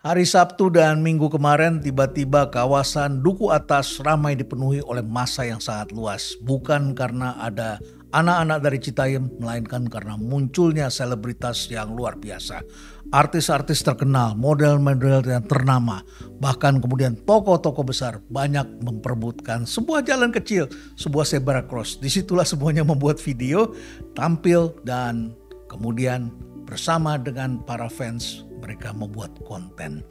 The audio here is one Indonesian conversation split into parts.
Hari Sabtu dan Minggu kemarin tiba-tiba kawasan Duku Atas ramai dipenuhi oleh massa yang sangat luas. Bukan karena ada anak-anak dari Citayam, melainkan karena munculnya selebritas yang luar biasa. Artis-artis terkenal, model-model yang ternama, bahkan kemudian tokoh-tokoh besar banyak memperebutkan sebuah jalan kecil, sebuah zebra cross. Disitulah semuanya membuat video, tampil dan kemudian bersama dengan para fans mereka membuat konten.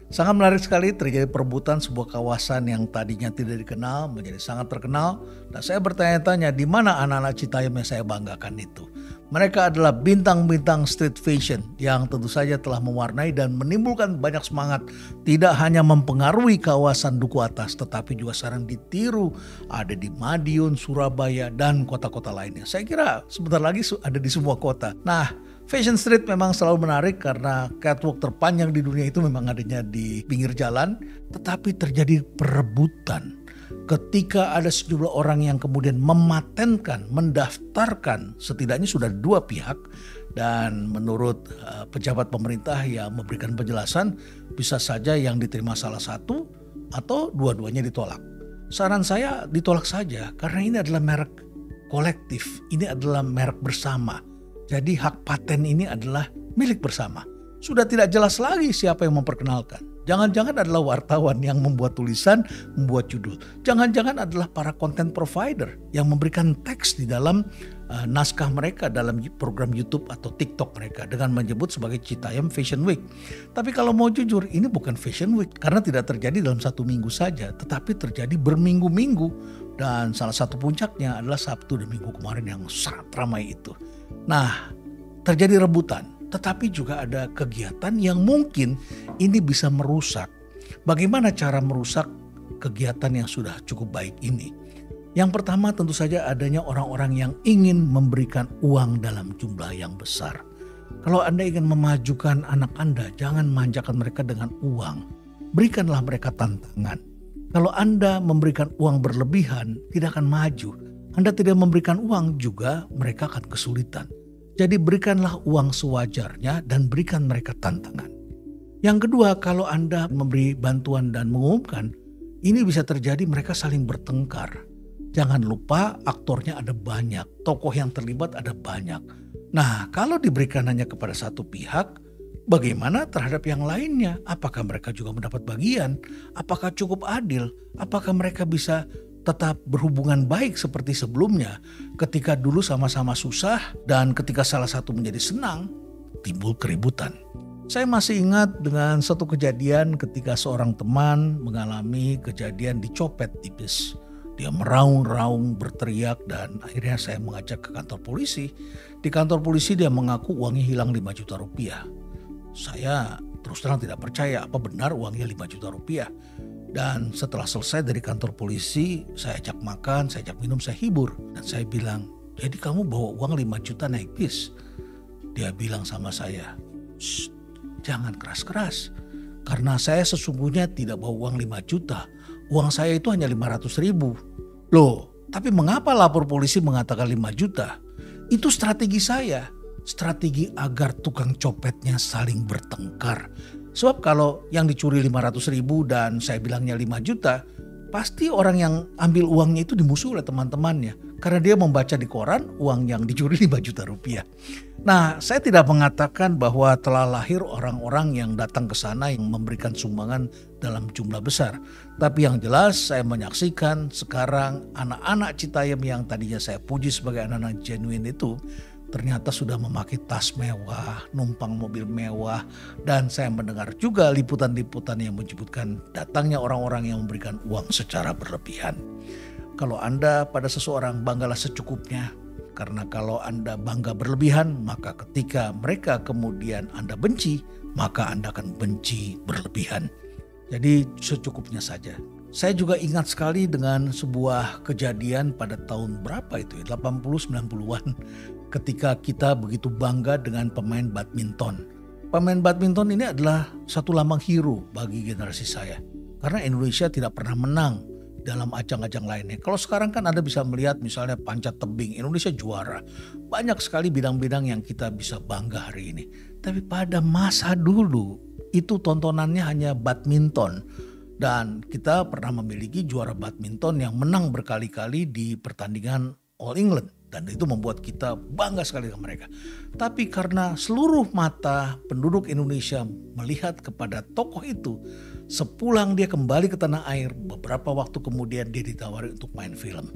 Sangat menarik sekali, terjadi perebutan sebuah kawasan yang tadinya tidak dikenal menjadi sangat terkenal. Dan saya bertanya-tanya, di mana anak-anak Citayam yang saya banggakan itu? Mereka adalah bintang-bintang street fashion yang tentu saja telah mewarnai dan menimbulkan banyak semangat. Tidak hanya mempengaruhi kawasan Duku Atas, tetapi juga sekarang ditiru ada di Madiun, Surabaya, dan kota-kota lainnya. Saya kira sebentar lagi ada di semua kota. Nah, Fashion Street memang selalu menarik karena catwalk terpanjang di dunia itu memang adanya di pinggir jalan, tetapi terjadi perebutan ketika ada sejumlah orang yang kemudian mematenkan, mendaftarkan, setidaknya sudah dua pihak, dan menurut pejabat pemerintah yang memberikan penjelasan bisa saja yang diterima salah satu atau dua-duanya ditolak. Saran saya ditolak saja karena ini adalah merek kolektif, ini adalah merek bersama. Jadi hak paten ini adalah milik bersama. Sudah tidak jelas lagi siapa yang memperkenalkan. Jangan-jangan adalah wartawan yang membuat tulisan, membuat judul. Jangan-jangan adalah para content provider yang memberikan teks di dalam naskah mereka dalam program YouTube atau TikTok mereka dengan menyebut sebagai Citayam Fashion Week. Tapi kalau mau jujur, ini bukan Fashion Week karena tidak terjadi dalam satu minggu saja, tetapi terjadi berminggu-minggu. Dan salah satu puncaknya adalah Sabtu dan Minggu kemarin yang sangat ramai itu. Nah, terjadi rebutan, tetapi juga ada kegiatan yang mungkin ini bisa merusak. Bagaimana cara merusak kegiatan yang sudah cukup baik ini? Yang pertama tentu saja adanya orang-orang yang ingin memberikan uang dalam jumlah yang besar. Kalau Anda ingin memajukan anak Anda, jangan manjakan mereka dengan uang. Berikanlah mereka tantangan. Kalau Anda memberikan uang berlebihan, tidak akan maju. Anda tidak memberikan uang juga, mereka akan kesulitan. Jadi berikanlah uang sewajarnya dan berikan mereka tantangan. Yang kedua, kalau Anda memberi bantuan dan mengumumkan, ini bisa terjadi mereka saling bertengkar. Jangan lupa aktornya ada banyak, tokoh yang terlibat ada banyak. Nah, kalau diberikan hanya kepada satu pihak, bagaimana terhadap yang lainnya? Apakah mereka juga mendapat bagian? Apakah cukup adil? Apakah mereka bisa tetap berhubungan baik seperti sebelumnya? Ketika dulu sama-sama susah dan ketika salah satu menjadi senang, timbul keributan. Saya masih ingat dengan satu kejadian ketika seorang teman mengalami kejadian dicopet di bis. Dia meraung-raung, berteriak, dan akhirnya saya mengajak ke kantor polisi. Di kantor polisi dia mengaku uangnya hilang 5 juta rupiah. Saya terus terang tidak percaya apa benar uangnya 5 juta rupiah. Dan setelah selesai dari kantor polisi, saya ajak makan, saya ajak minum, saya hibur. Dan saya bilang, jadi kamu bawa uang 5 juta naik bis? Dia bilang sama saya, jangan keras-keras. Karena saya sesungguhnya tidak bawa uang 5 juta. Uang saya itu hanya 500 ribu. Loh, tapi mengapa lapor polisi mengatakan 5 juta? Itu strategi saya. Strategi agar tukang copetnya saling bertengkar. Sebab kalau yang dicuri 500 ribu dan saya bilangnya 5 juta, pasti orang yang ambil uangnya itu dimusuhi oleh teman-temannya. Karena dia membaca di koran uang yang dicuri 5 juta rupiah. Nah, saya tidak mengatakan bahwa telah lahir orang-orang yang datang ke sana yang memberikan sumbangan dalam jumlah besar. Tapi yang jelas saya menyaksikan sekarang anak-anak Citayam yang tadinya saya puji sebagai anak-anak genuine itu ternyata sudah memakai tas mewah, numpang mobil mewah, dan saya mendengar juga liputan-liputan yang menyebutkan datangnya orang-orang yang memberikan uang secara berlebihan. Kalau Anda pada seseorang, banggalah secukupnya, karena kalau Anda bangga berlebihan, maka ketika mereka kemudian Anda benci, maka Anda akan benci berlebihan. Jadi secukupnya saja. Saya juga ingat sekali dengan sebuah kejadian pada tahun berapa itu ya, 80-90-an. Ketika kita begitu bangga dengan pemain badminton. Pemain badminton ini adalah satu lambang hero bagi generasi saya. Karena Indonesia tidak pernah menang dalam ajang-ajang lainnya. Kalau sekarang kan Anda bisa melihat misalnya panjat tebing, Indonesia juara. Banyak sekali bidang-bidang yang kita bisa bangga hari ini. Tapi pada masa dulu, itu tontonannya hanya badminton. Dan kita pernah memiliki juara badminton yang menang berkali-kali di pertandingan All England. Dan itu membuat kita bangga sekali dengan mereka. Tapi karena seluruh mata penduduk Indonesia melihat kepada tokoh itu, sepulang dia kembali ke tanah air, beberapa waktu kemudian dia ditawari untuk main film.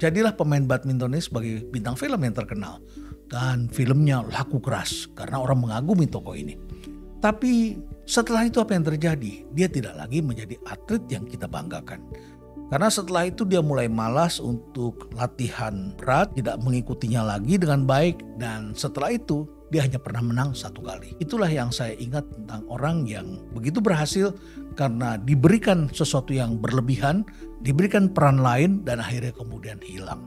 Jadilah pemain badminton ini sebagai bintang film yang terkenal. Dan filmnya laku keras karena orang mengagumi tokoh ini. Tapi setelah itu apa yang terjadi? Dia tidak lagi menjadi atlet yang kita banggakan. Karena setelah itu dia mulai malas untuk latihan berat, tidak mengikutinya lagi dengan baik. Dan setelah itu dia hanya pernah menang 1 kali. Itulah yang saya ingat tentang orang yang begitu berhasil karena diberikan sesuatu yang berlebihan, diberikan peran lain dan akhirnya kemudian hilang.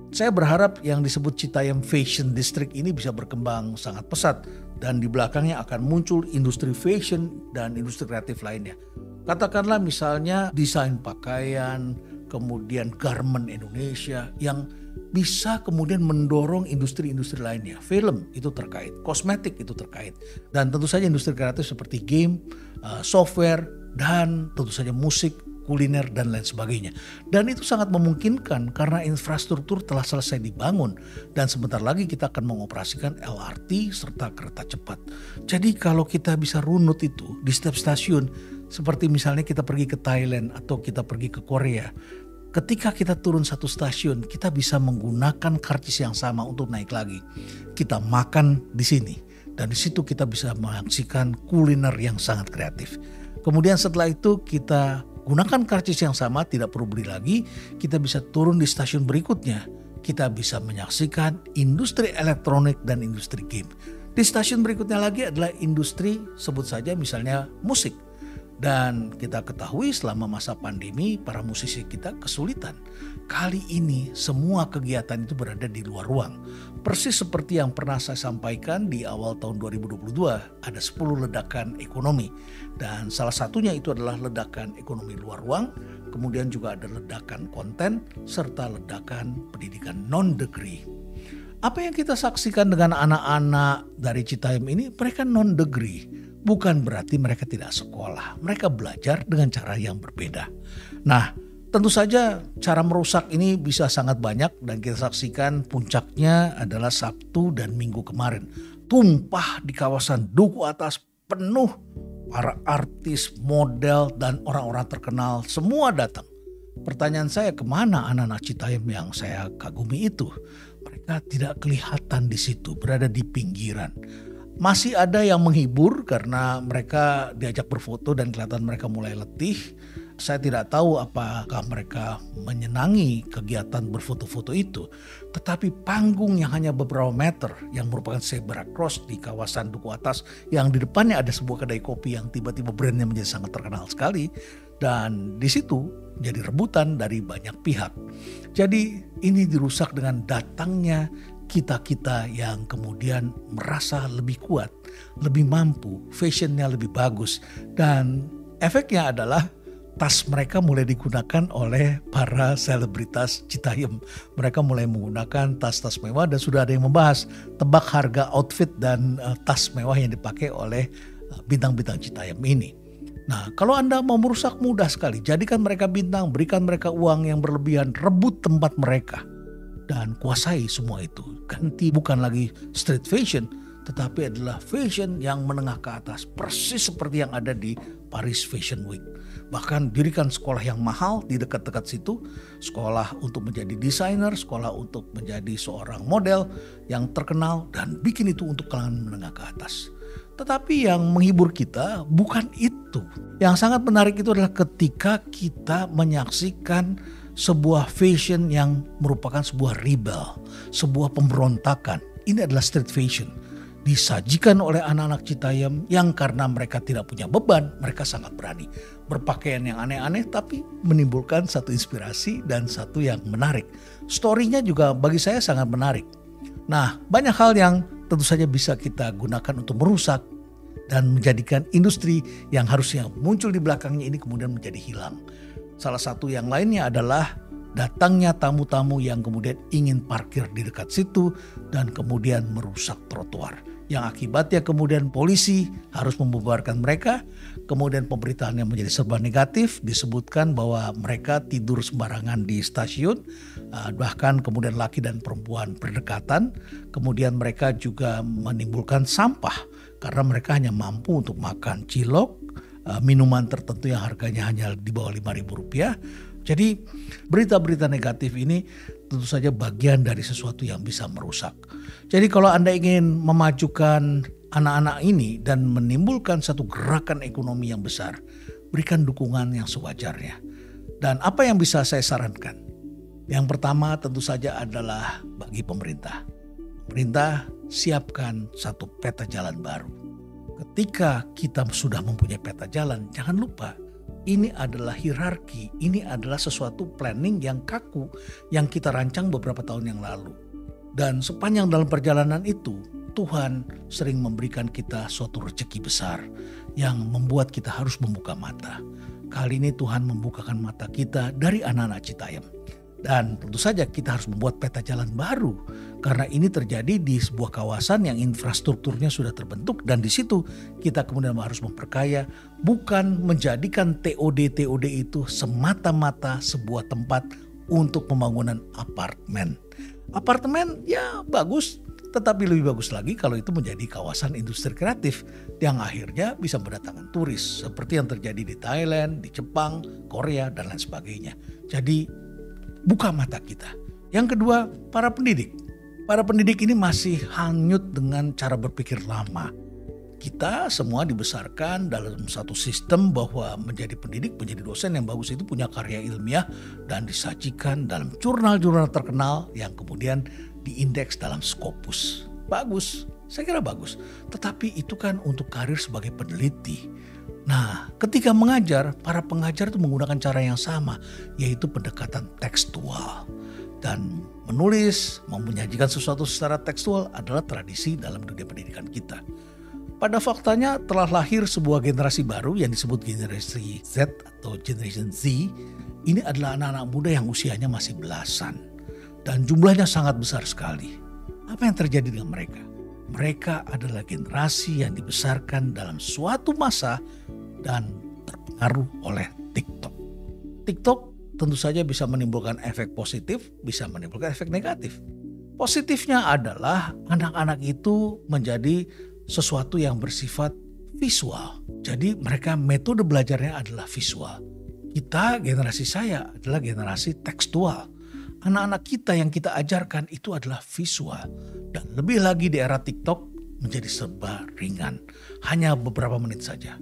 Saya berharap yang disebut Citayam Fashion District ini bisa berkembang sangat pesat. Dan di belakangnya akan muncul industri fashion dan industri kreatif lainnya. Katakanlah misalnya desain pakaian, kemudian garment Indonesia yang bisa kemudian mendorong industri-industri lainnya. Film itu terkait, kosmetik itu terkait. Dan tentu saja industri kreatif seperti game, software, dan tentu saja musik, kuliner, dan lain sebagainya. Dan itu sangat memungkinkan karena infrastruktur telah selesai dibangun. Dan sebentar lagi kita akan mengoperasikan LRT serta kereta cepat. Jadi kalau kita bisa runut itu di setiap stasiun, seperti misalnya kita pergi ke Thailand atau kita pergi ke Korea. Ketika kita turun satu stasiun, kita bisa menggunakan karcis yang sama untuk naik lagi. Kita makan di sini. Dan di situ kita bisa menyaksikan kuliner yang sangat kreatif. Kemudian setelah itu kita gunakan karcis yang sama, tidak perlu beli lagi. Kita bisa turun di stasiun berikutnya. Kita bisa menyaksikan industri elektronik dan industri game. Di stasiun berikutnya lagi adalah industri, sebut saja misalnya musik. Dan kita ketahui selama masa pandemi para musisi kita kesulitan. Kali ini semua kegiatan itu berada di luar ruang. Persis seperti yang pernah saya sampaikan di awal tahun 2022, ada 10 ledakan ekonomi. Dan salah satunya itu adalah ledakan ekonomi luar ruang, kemudian juga ada ledakan konten, serta ledakan pendidikan non-degree. Apa yang kita saksikan dengan anak-anak dari Citayam ini, mereka non-degree. Bukan berarti mereka tidak sekolah, mereka belajar dengan cara yang berbeda. Nah, tentu saja cara merusak ini bisa sangat banyak dan kita saksikan puncaknya adalah Sabtu dan Minggu kemarin. Tumpah di kawasan Duku Atas penuh para artis, model, dan orang-orang terkenal semua datang. Pertanyaan saya, kemana anak-anak Citayam yang saya kagumi itu? Mereka tidak kelihatan di situ, berada di pinggiran. Masih ada yang menghibur karena mereka diajak berfoto dan kelihatan mereka mulai letih. Saya tidak tahu apakah mereka menyenangi kegiatan berfoto-foto itu. Tetapi panggung yang hanya beberapa meter yang merupakan zebra cross di kawasan Duku Atas, yang di depannya ada sebuah kedai kopi yang tiba-tiba brandnya menjadi sangat terkenal sekali. Dan di situ jadi rebutan dari banyak pihak. Jadi ini dirusak dengan datangnya kita-kita yang kemudian merasa lebih kuat, lebih mampu, fashionnya lebih bagus. Dan efeknya adalah tas mereka mulai digunakan oleh para selebritas Citayam. Mereka mulai menggunakan tas-tas mewah dan sudah ada yang membahas tebak harga outfit dan tas mewah yang dipakai oleh bintang-bintang Citayam ini. Nah, kalau Anda mau merusak mudah sekali. Jadikan mereka bintang, berikan mereka uang yang berlebihan, rebut tempat mereka. Dan kuasai semua itu. Ganti bukan lagi street fashion, tetapi adalah fashion yang menengah ke atas. Persis seperti yang ada di Paris Fashion Week. Bahkan dirikan sekolah yang mahal di dekat-dekat situ. Sekolah untuk menjadi desainer, sekolah untuk menjadi seorang model yang terkenal. Dan bikin itu untuk kalangan menengah ke atas. Tetapi yang menghibur kita bukan itu. Yang sangat menarik itu adalah ketika kita menyaksikan sebuah fashion yang merupakan sebuah rebel, sebuah pemberontakan. Ini adalah street fashion. Disajikan oleh anak-anak Citayam yang karena mereka tidak punya beban, mereka sangat berani. Berpakaian yang aneh-aneh tapi menimbulkan satu inspirasi dan satu yang menarik. Story-nya juga bagi saya sangat menarik. Nah, banyak hal yang tentu saja bisa kita gunakan untuk merusak dan menjadikan industri yang harusnya muncul di belakangnya ini kemudian menjadi hilang. Salah satu yang lainnya adalah datangnya tamu-tamu yang kemudian ingin parkir di dekat situ dan kemudian merusak trotoar. yang akibatnya kemudian polisi harus membubarkan mereka. Kemudian pemberitaannya menjadi serba negatif, disebutkan bahwa mereka tidur sembarangan di stasiun, bahkan kemudian laki dan perempuan berdekatan. Kemudian mereka juga menimbulkan sampah karena mereka hanya mampu untuk makan cilok, minuman tertentu yang harganya hanya di bawah Rp5.000. Jadi berita-berita negatif ini tentu saja bagian dari sesuatu yang bisa merusak. Jadi kalau Anda ingin memajukan anak-anak ini dan menimbulkan satu gerakan ekonomi yang besar, berikan dukungan yang sewajarnya. Dan apa yang bisa saya sarankan? Yang pertama tentu saja adalah bagi pemerintah. Pemerintah siapkan satu peta jalan baru. Ketika kita sudah mempunyai peta jalan, jangan lupa ini adalah hierarki, ini adalah sesuatu planning yang kaku yang kita rancang beberapa tahun yang lalu. Dan sepanjang dalam perjalanan itu, Tuhan sering memberikan kita suatu rezeki besar yang membuat kita harus membuka mata. Kali ini Tuhan membukakan mata kita dari anak-anak Citayam. Dan tentu saja kita harus membuat peta jalan baru karena ini terjadi di sebuah kawasan yang infrastrukturnya sudah terbentuk dan di situ kita kemudian harus memperkaya, bukan menjadikan TOD itu semata-mata sebuah tempat untuk pembangunan apartemen. Apartemen ya bagus, tetapi lebih bagus lagi kalau itu menjadi kawasan industri kreatif yang akhirnya bisa mendatangkan turis seperti yang terjadi di Thailand, di Jepang, Korea dan lain sebagainya. Jadi buka mata kita. Yang kedua, para pendidik. Para pendidik ini masih hanyut dengan cara berpikir lama. Kita semua dibesarkan dalam satu sistem bahwa menjadi pendidik, menjadi dosen yang bagus itu punya karya ilmiah dan disajikan dalam jurnal-jurnal terkenal yang kemudian diindeks dalam Scopus. Bagus, saya kira bagus. Tetapi itu kan untuk karir sebagai peneliti. Nah, ketika mengajar, para pengajar itu menggunakan cara yang sama, yaitu pendekatan tekstual. Dan menulis, menyajikan sesuatu secara tekstual adalah tradisi dalam dunia pendidikan kita. Pada faktanya telah lahir sebuah generasi baru yang disebut generasi Z atau Generation Z. Ini adalah anak-anak muda yang usianya masih belasan. Dan jumlahnya sangat besar sekali. Apa yang terjadi dengan mereka? Mereka adalah generasi yang dibesarkan dalam suatu masa dan terpengaruh oleh TikTok. TikTok tentu saja bisa menimbulkan efek positif, bisa menimbulkan efek negatif. Positifnya adalah anak-anak itu menjadi sesuatu yang bersifat visual. Jadi mereka metode belajarnya adalah visual. Kita, generasi saya adalah generasi tekstual. Anak-anak kita yang kita ajarkan itu adalah visual. Dan lebih lagi di era TikTok menjadi serba ringan. Hanya beberapa menit saja.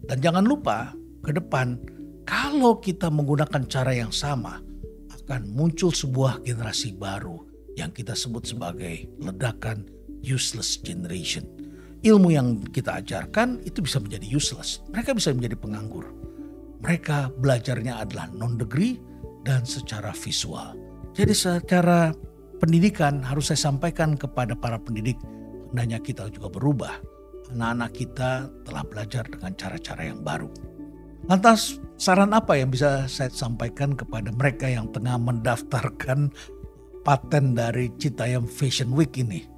Dan jangan lupa ke depan kalau kita menggunakan cara yang sama akan muncul sebuah generasi baru yang kita sebut sebagai ledakan useless generation. Ilmu yang kita ajarkan itu bisa menjadi useless. Mereka bisa menjadi penganggur. Mereka belajarnya adalah non-degree dan secara visual. Jadi secara pendidikan harus saya sampaikan kepada para pendidik, hendaknya kita juga berubah. Anak-anak kita telah belajar dengan cara-cara yang baru. Lantas saran apa yang bisa saya sampaikan kepada mereka yang tengah mendaftarkan paten dari Citayam Fashion Week ini?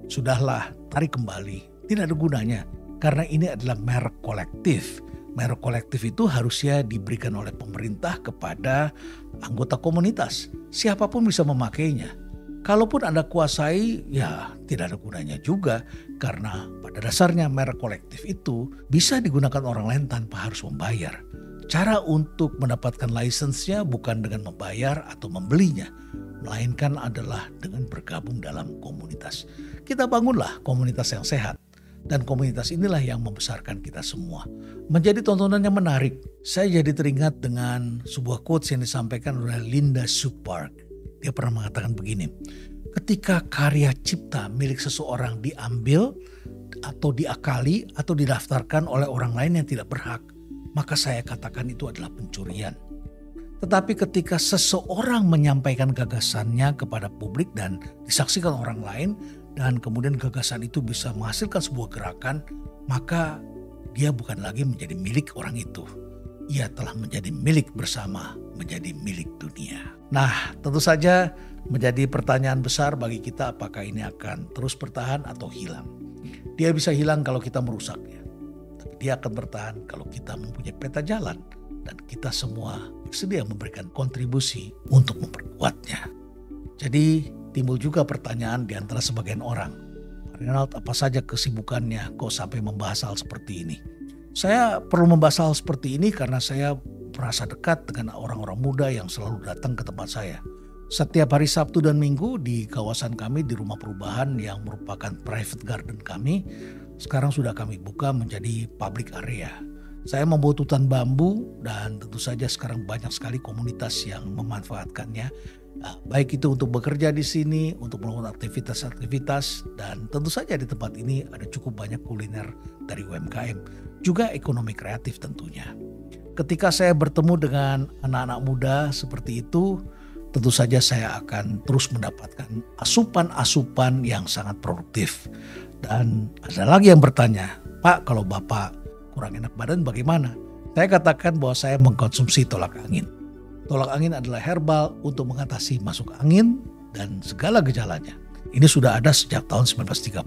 Sudahlah, tarik kembali. Tidak ada gunanya karena ini adalah merek kolektif. Merek kolektif itu harusnya diberikan oleh pemerintah kepada anggota komunitas. Siapapun bisa memakainya. Kalaupun Anda kuasai, ya tidak ada gunanya juga. Karena pada dasarnya merek kolektif itu bisa digunakan orang lain tanpa harus membayar. Cara untuk mendapatkan lisensinya bukan dengan membayar atau membelinya. Melainkan adalah dengan bergabung dalam komunitas. Kita bangunlah komunitas yang sehat. Dan komunitas inilah yang membesarkan kita semua. Menjadi tontonan yang menarik. Saya jadi teringat dengan sebuah quotes yang disampaikan oleh Linda Sue Park. Dia pernah mengatakan begini, ketika karya cipta milik seseorang diambil atau diakali atau didaftarkan oleh orang lain yang tidak berhak, maka saya katakan itu adalah pencurian. Tetapi ketika seseorang menyampaikan gagasannya kepada publik dan disaksikan orang lain, dan kemudian gagasan itu bisa menghasilkan sebuah gerakan, maka dia bukan lagi menjadi milik orang itu. Ia telah menjadi milik bersama, menjadi milik dunia. Nah, tentu saja menjadi pertanyaan besar bagi kita apakah ini akan terus bertahan atau hilang. Dia bisa hilang kalau kita merusaknya. Tapi dia akan bertahan kalau kita mempunyai peta jalan dan kita semua bersedia memberikan kontribusi untuk memperkuatnya. Jadi timbul juga pertanyaan di antara sebagian orang. Pak Renald, apa saja kesibukannya kok sampai membahas hal seperti ini? Saya perlu membahas hal seperti ini karena saya merasa dekat dengan orang-orang muda yang selalu datang ke tempat saya. Setiap hari Sabtu dan Minggu di kawasan kami di rumah perubahan yang merupakan private garden kami, sekarang sudah kami buka menjadi public area. Saya membuat hutan bambu dan tentu saja sekarang banyak sekali komunitas yang memanfaatkannya. Baik itu untuk bekerja di sini, untuk melakukan aktivitas-aktivitas, dan tentu saja di tempat ini ada cukup banyak kuliner dari UMKM, juga ekonomi kreatif tentunya. Ketika saya bertemu dengan anak-anak muda seperti itu, tentu saja saya akan terus mendapatkan asupan-asupan yang sangat produktif. Dan ada lagi yang bertanya, Pak, kalau Bapak kurang enak badan bagaimana? Saya katakan bahwa saya mengkonsumsi tolak angin. Tolak angin adalah herbal untuk mengatasi masuk angin dan segala gejalanya. Ini sudah ada sejak tahun 1930.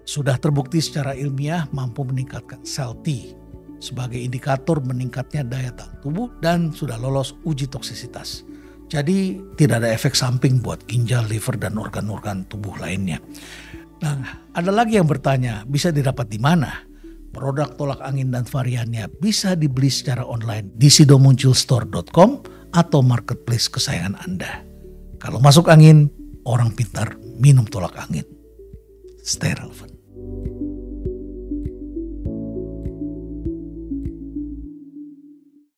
Sudah terbukti secara ilmiah mampu meningkatkan sel T sebagai indikator meningkatnya daya tahan tubuh dan sudah lolos uji toksisitas. Jadi tidak ada efek samping buat ginjal, liver, dan organ-organ tubuh lainnya. Nah, ada lagi yang bertanya, bisa didapat di mana? Produk tolak angin dan variannya bisa dibeli secara online di sidomunculstore.com atau marketplace kesayangan Anda. Kalau masuk angin, orang pintar minum tolak angin. Stay relevant.